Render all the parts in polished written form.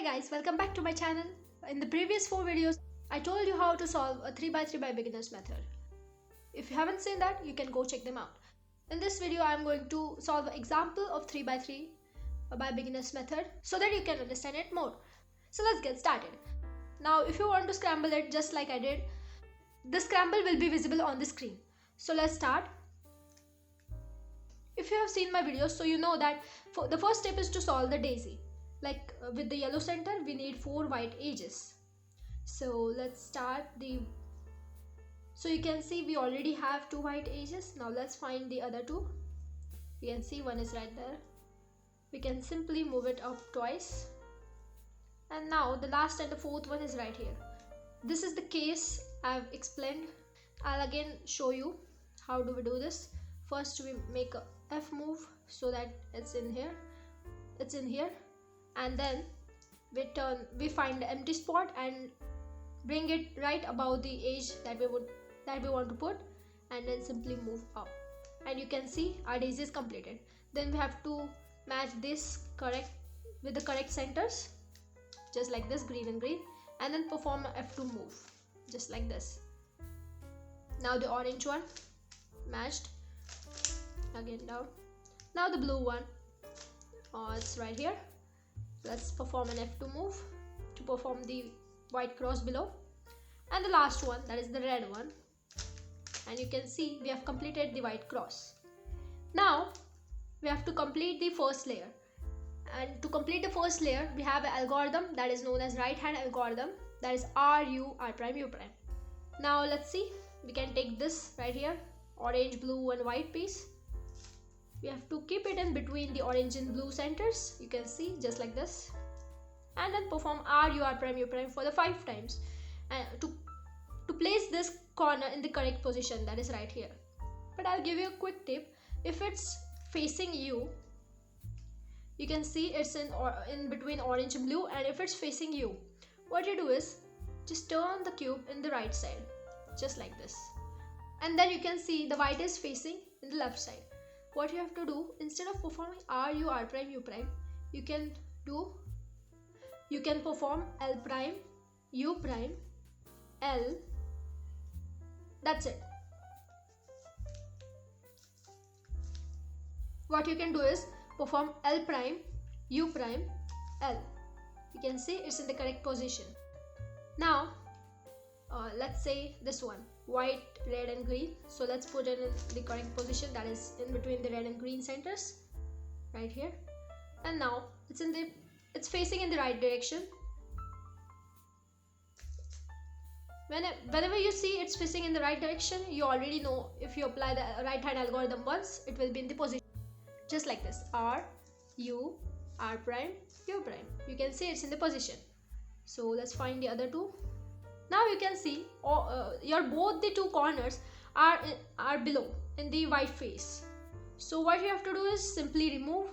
Hey guys, welcome back to my channel. In the previous 4 videos, I told you how to solve a 3x3 by beginners method. If you haven't seen that, you can go check them out. In this video, I am going to solve an example of 3x3 by beginners method so that you can understand it more. So let's get started. Now, if you want to scramble it just like I did, the scramble will be visible on the screen. So let's start. If you have seen my videos, so you know that the first step is to solve the daisy. With the yellow center, we need 4 white edges. So let's start so you can see we already have 2 white edges. Now let's find the other 2. You can see one is right there. We can simply move it up twice. And now the last and the fourth one is right here. This is the case I've explained. I'll again show you how do we do this. First we make a F move so that it's in here. And then we find the empty spot and bring it right above the edge that we want to put, and then simply move up, and you can see our daisy is completed. Then we have to match this with the correct centers, just like this, green and green, and then perform a F2 move just like this. Now the orange one matched, again down. Now the blue one, it's right here. Let's perform an F2 move to perform the white cross below. And the last one, that is the red one. And you can see we have completed the white cross. Now we have to complete the first layer. And to complete the first layer, we have an algorithm that is known as right hand algorithm. That is R, U, R prime, U prime. Now let's see. We can take this right here, orange, blue and white piece. We have to keep it in between the orange and blue centers, you can see, just like this, and then perform R, U, R prime, U prime for the 5 times, and to place this corner in the correct position, that is right here. But I'll give you a quick tip. If it's facing you, you can see it's in between orange and blue, and if it's facing you, what you do is just turn the cube in the right side, just like this, and then you can see the white is facing in the left side. What you have to do, instead of performing R, U, R prime, U prime, you can perform L prime, U prime, L. That's it. What you can do is perform L prime, U prime, L. You can see it's in the correct position. Now let's say this one, white, red and green. So let's put it in the correct position, that is in between the red and green centers, right here. And now it's facing in the right direction. Whenever you see it's facing in the right direction, you already know if you apply the right hand algorithm once, it will be in the position, just like this, R, U, R prime, U prime. You can see it's in the position. So let's find the other 2. Now you can see both the 2 corners are below in the white face. So what you have to do is simply remove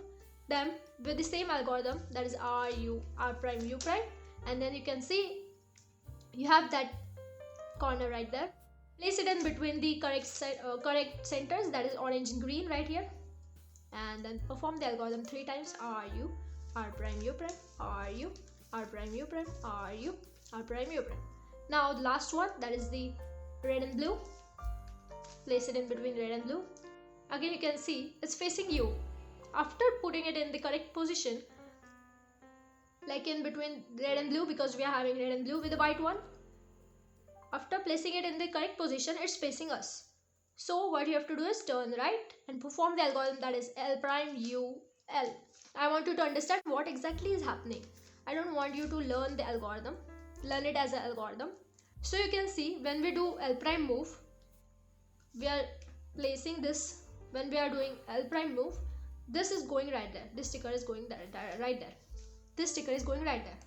them with the same algorithm, that is R, U, R prime, U prime, and then you can see you have that corner right there. Place it in between the correct centers, that is orange and green right here, and then perform the algorithm 3 times, R, U, R prime, U prime, R, U, R prime, U prime, R, U, R prime, U prime. Now the last one, that is the red and blue. Place it in between red and blue. Again you can see it's facing you. After putting it in the correct position, like in between red and blue, because we are having red and blue with the white one, after placing it in the correct position, it's facing us. So what you have to do is turn right and perform the algorithm, that is L prime, U, L. I want you to understand what exactly is happening. I don't want you to learn the algorithm. Learn it as an algorithm. So you can see when we do L prime move, we are placing this. When we are doing L prime move, this is going right there. This sticker is going right there. This sticker is going right there,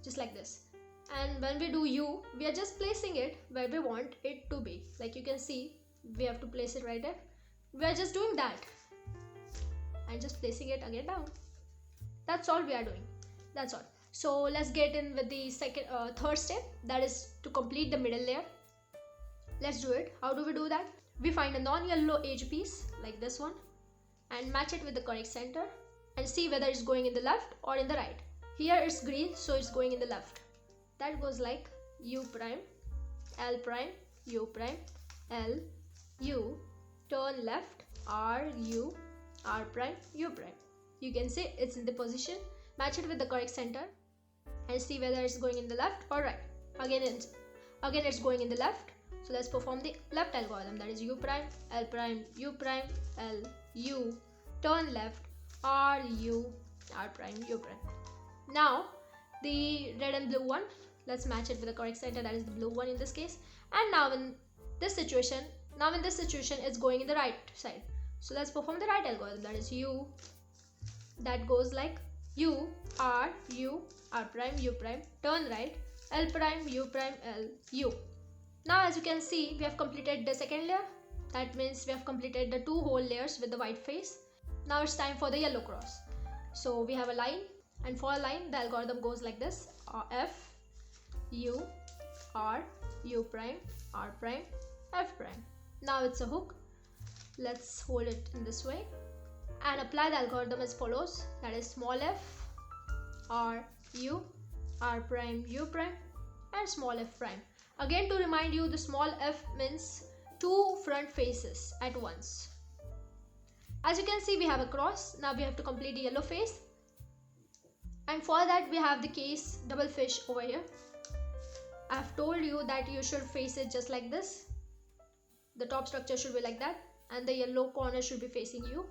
just like this. And when we do U, we are just placing it where we want it to be. Like you can see, we have to place it right there. We are just doing that and just placing it again down. That's all we are doing. That's all. So let's get in with the third step, that is to complete the middle layer. Let's do it. How do we do that? We find a non-yellow edge piece like this one and match it with the correct center and see whether it's going in the left or in the right. Here it's green, so it's going in the left. That goes like U prime, L prime, U prime, L, U, turn left, R, U, R prime, U prime. You can see it's in the position. Match it with the correct center and see whether it's going in the left or right. Again it's going in the left. So let's perform the left algorithm. That is U prime, L prime, U prime, L, U, turn left, R, U, R prime, U prime. Now the red and blue one, let's match it with the correct center. That is the blue one in this case. And now in this situation it's going in the right side. So let's perform the right algorithm. That is U, that goes like U, R prime, U prime, turn right, L prime, U prime, L, U. Now as you can see, we have completed the second layer. That means we have completed the 2 whole layers with the white face. Now it's time for the yellow cross. So we have a line, and for a line the algorithm goes like this: F, U, R, U prime, R prime, F prime. Now it's a hook. Let's hold it in this way and apply the algorithm as follows. That is small f, R, U, R prime, U prime, and small f prime. Again, to remind you, the small f means 2 front faces at once. As you can see, we have a cross. Now we have to complete the yellow face, and for that we have the case double fish over here. I have told you that you should face it just like this. The top structure should be like that, and the yellow corner should be facing you.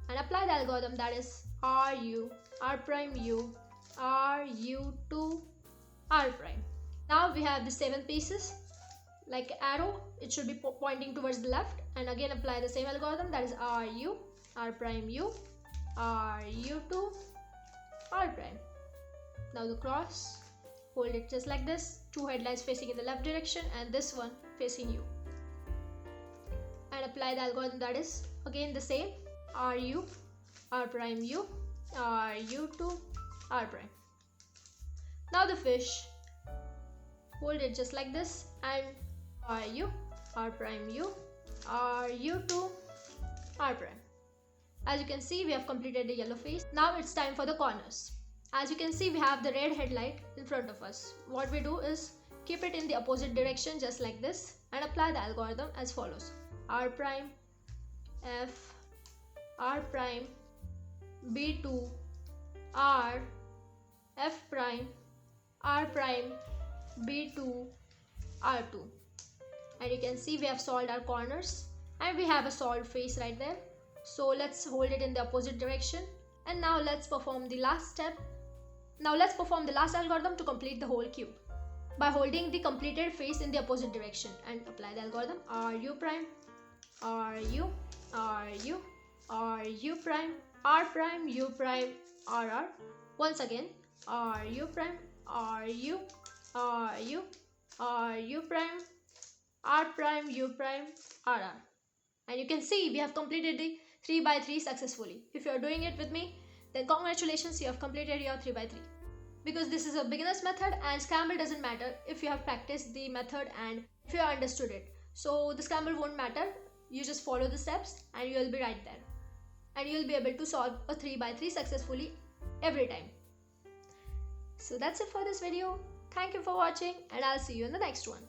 And apply the algorithm. That is R, U, R prime, U, R, U to R prime. Now we have the 7 pieces like arrow. It should be pointing towards the left, and again apply the same algorithm. That is R, U, R prime, U, R, U to R prime. Now the cross, hold it just like this. 2 headlights facing in the left direction and this one facing you. And apply the algorithm. That is again the same: R, U, R prime, U, R, U to R prime. Now the fish, hold it just like this and R, U, R prime, U, R, U to R prime. As you can see, we have completed the yellow face. Now it's time for the corners. As you can see, we have the red headlight in front of us. What we do is keep it in the opposite direction just like this and apply the algorithm as follows: R prime, F, R prime, B2, R, F prime, R prime, B2, R2. And you can see we have solved our corners and we have a solved face right there. So let's hold it in the opposite direction, and now let's perform the last step. Now let's perform the last algorithm to complete the whole cube by holding the completed face in the opposite direction and apply the algorithm: R, U prime, R, U, R, U, R, U prime, R prime, U prime, R, R. Once again, R, U prime, R, U, R, U, R, U prime, R prime, U prime, R, R. And you can see we have completed the 3x3 successfully. If you are doing it with me, then congratulations, you have completed your 3x3. Because this is a beginner's method and scramble doesn't matter if you have practiced the method and if you have understood it. So the scramble won't matter. You just follow the steps and you will be right there. And you will be able to solve a 3x3 successfully every time. So that's it for this video. Thank you for watching and I'll see you in the next one.